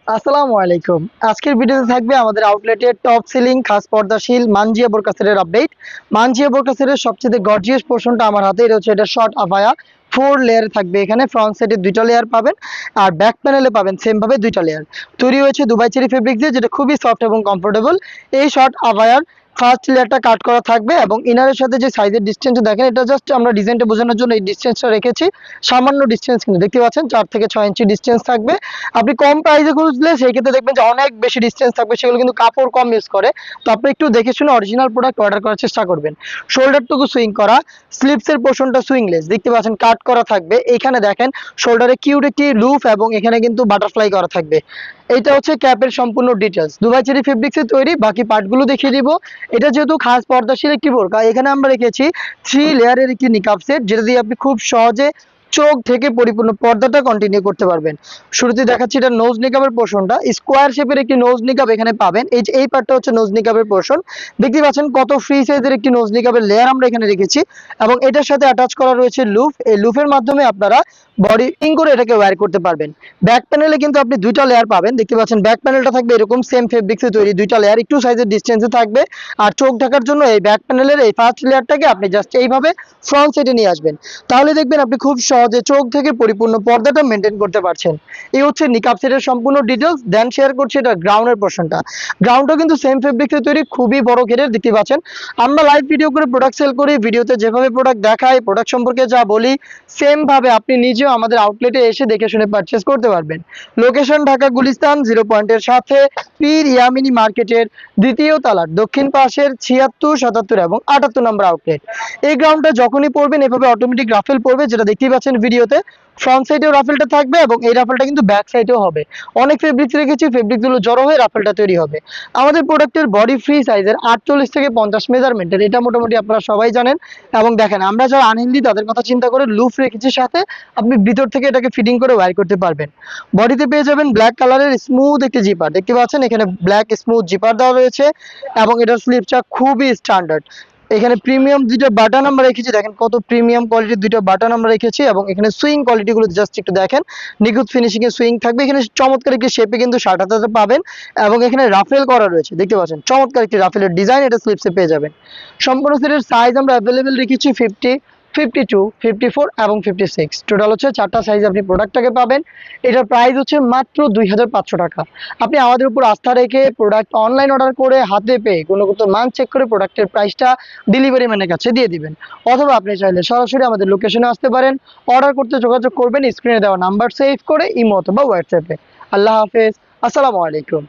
আসসালামু আলাইকুম। আজকের ভিডিওতে থাকবে আমাদের আউটলেটের টপ সেলিং খাস পর্দাশীল মানজিয়া বোরকা সেটের আপডেট। মানজিয়া বোরকা সেটের সবচেয়ে গর্জিয়াস পোরশনটা আমার হাতে, এটা হচ্ছে এটা শর্ট আফায়া 4 লেয়ারে থাকবে। এখানে ফ্রন্ট সাইডে 2টা লেয়ার পাবেন আর ব্যাক প্যানেলে পাবেন সেম ভাবে 2টা লেয়ার। তৈরি হয়েছে দুবাই চেরি ফেব্রিক দিয়ে, যেটা খুবই সফট এবং কমফোর্টেবল। এই শর্ট আফায়ার ফার্স্ট লেয়ারটা কাট করা থাকবে এবং ইনারের সাথে যে সাইজের ডিসটেন্স দেখেন, এটা জাস্ট আমরা ডিজাইনটা বোঝানোর জন্য এই ডিসটেন্সটা রেখেছি। সামান্য ডিসটেন্স কিন্তু দেখতে পাচ্ছেন 4 থেকে 6 ইঞ্চি ডিসটেন্স থাকবে। আপনি কম প্রাইসে খুঁজলে সেই ক্ষেত্রে দেখবেন যে অনেক বেশি ডিসটেন্স থাকবে, সেগুলো কিন্তু কাপড় কম ইউজ করে। তো আপনি একটু দেখে শুনে অরিজিনাল প্রোডাক্ট অর্ডার করার চেষ্টা করবেন। শোল্ডারটুকু সুইং করা, স্লিপসের পোর্শনটা সুইংলেস দেখতে পাচ্ছেন, কাট করা থাকবে। এখানে দেখেন শোল্ডারে কিউট একটি লুফ এবং এখানে কিন্তু বাটারফ্লাই করা থাকবে। এটা হচ্ছে ক্যাপের সম্পূর্ণ ডিটেলস, দুবাই চেরি ফেব্রিক্সে তৈরি। বাকি পার্টগুলো দেখিয়ে দিব। এটা যেহেতু খাস পর্দাশীল একটি বোরকা, এখানে আমরা রেখেছি 3 লেয়ারের একটি নিকাব সেট, যেটা দিয়ে আপনি খুব সহজে চোখ থেকে পরিপূর্ণ পর্দাটা কন্টিনিউ করতে পারবেন। শুরুতে দেখাচ্ছি এটা নোজ নিকাবের পোর্শনটা, স্কোয়ার শেপের একটি নোজ নিকাব এখানে পাবেন। এই যে এই পার্টটা হচ্ছে নোজ নিকাবের পোর্শন। দেখতে পাচ্ছেন কত ফ্রি সাইজের একটি নোজ নিকাবের লেয়ার আমরা এখানে রেখেছি এবং এটার সাথে অ্যাটাচ করা রয়েছে লুফ। এই লুফের মাধ্যমে আপনারা বডি ইং করে এটাকে ওয়্যার করতে পারবেন। ব্যাক প্যানেলে কিন্তু আপনি 2টা লেয়ার পাবেন। দেখতে পাচ্ছেন ব্যাক প্যানেলটা থাকবে এরকম সেম ফেব্রিক্সে তৈরি 2টা লেয়ার, একটু সাইজের ডিসটেন্সে থাকবে। আর চোখ ঢাকার জন্য এই ব্যাক প্যানেলের এই ফার্স্ট লেয়ারটাকে আপনি জাস্ট এইভাবে ফ্রন্ট সাইডে নিয়ে আসবেন। তাহলে দেখবেন আপনি খুব সহজে চোখ থেকে পরিপূর্ণ পর্দাটা মেনটেন করতে পারছেন। এই হচ্ছে নিকাব সেটের সম্পূর্ণ ডিটেলস। দেন শেয়ার করছি এটা গ্রাউন্ডের পোর্শনটা। গ্রাউন্ডটা কিন্তু সেম ফেব্রিক্সে তৈরি, খুবই বড় ঘেরের। দেখতে পাচ্ছেন আমরা লাইভ ভিডিও করে প্রোডাক্ট সেল করি, ভিডিওতে যেভাবে প্রোডাক্ট দেখাই, প্রোডাক্ট সম্পর্কে যা বলি, সেম ভাবে আপনি নিজেও আমাদের আউটলেটে এসে দেখে শুনে পারচেজ করতে পারবেন। লোকেশন ঢাকা গুলিস্তান 0 পয়েন্টের সাথে পীর ইয়ামিনী মার্কেটের দ্বিতীয় তলার দক্ষিণ পাশের 76, 77 এবং 78 নম্বর আউটলেট। এই গ্রাউন্ডটা যখনই পড়বেন এভাবে অটোমেটিক রাফেল পড়বে, যেটা দেখতেই পাচ্ছেন ভিডিওতে। ফ্রন্ট সাইডেও রাফেলটা থাকবে এবং এই রাফেলটা কিন্তু ব্যাক সাইডেও হবে। অনেক ফেব্রিক্স রেখেছি, ফেব্রিকগুলো জড়ো হয়ে রাফেলটা তৈরি হবে। আমাদের প্রোডাক্টের বডি ফ্রি সাইজের 48 থেকে 50 মেজারমেন্টের, এটা মোটামুটি আপনারা সবাই জানেন। এবং দেখেন আমরা যারা আনহেলদি তাদের কথা চিন্তা করে লুফ রেখেছি সাথে, আপনি ভিতর থেকে এটাকে ফিটিং করে ওয়্যার করতে পারবেন। বডিতে পেয়ে যাবেন ব্ল্যাক কালারের স্মুথ একটি জিপার, দেখতে পাচ্ছেন এখানে ব্ল্যাক স্মুথ জিপার দেওয়া রয়েছে এবং এটার স্লিপটা খুবই স্ট্যান্ডার্ড। এখানে প্রিমিয়াম 2টা বাটন আমরা রেখেছি, দেখেন কত প্রিমিয়াম কোয়ালিটির 2টা বাটন আমরা রেখেছি। এবং এখানে সুইং কোয়ালিটি গুলো জাস্ট একটু দেখেন, নিখুঁত ফিনিশিং এ সুইং থাকবে। এখানে চমৎকার একটি শেপে কিন্তু শার্ট হাতাতে পাবেন এবং এখানে রাফেল করা রয়েছে, দেখতে পাচ্ছেন চমৎকার একটি রাফেলের ডিজাইন এটা স্লিপসে পেয়ে যাবেন। সম্পূর্ণ সেটের সাইজ আমরা অ্যাভেলেবেল রেখেছি 50, 52, 54 এবং 56। টোটাল হচ্ছে 4টা সাইজ আপনি প্রোডাক্টটাকে পাবেন। এটার প্রাইস হচ্ছে মাত্র 2500 টাকা। আপনি আমাদের উপর আস্থা রেখে প্রোডাক্ট অনলাইন অর্ডার করে হাতে পেয়ে গুণগত মান চেক করে প্রোডাক্টের প্রাইসটা ডেলিভারি ম্যানের কাছে দিয়ে দিবেন। অথবা আপনি চাইলে সরাসরি আমাদের লোকেশনে আসতে পারেন। অর্ডার করতে যোগাযোগ করবেন স্ক্রিনে দেওয়া নাম্বার সেভ করে ইমো অথবা হোয়াটসঅ্যাপে। আল্লাহ হাফেজ, আসসালামু আলাইকুম।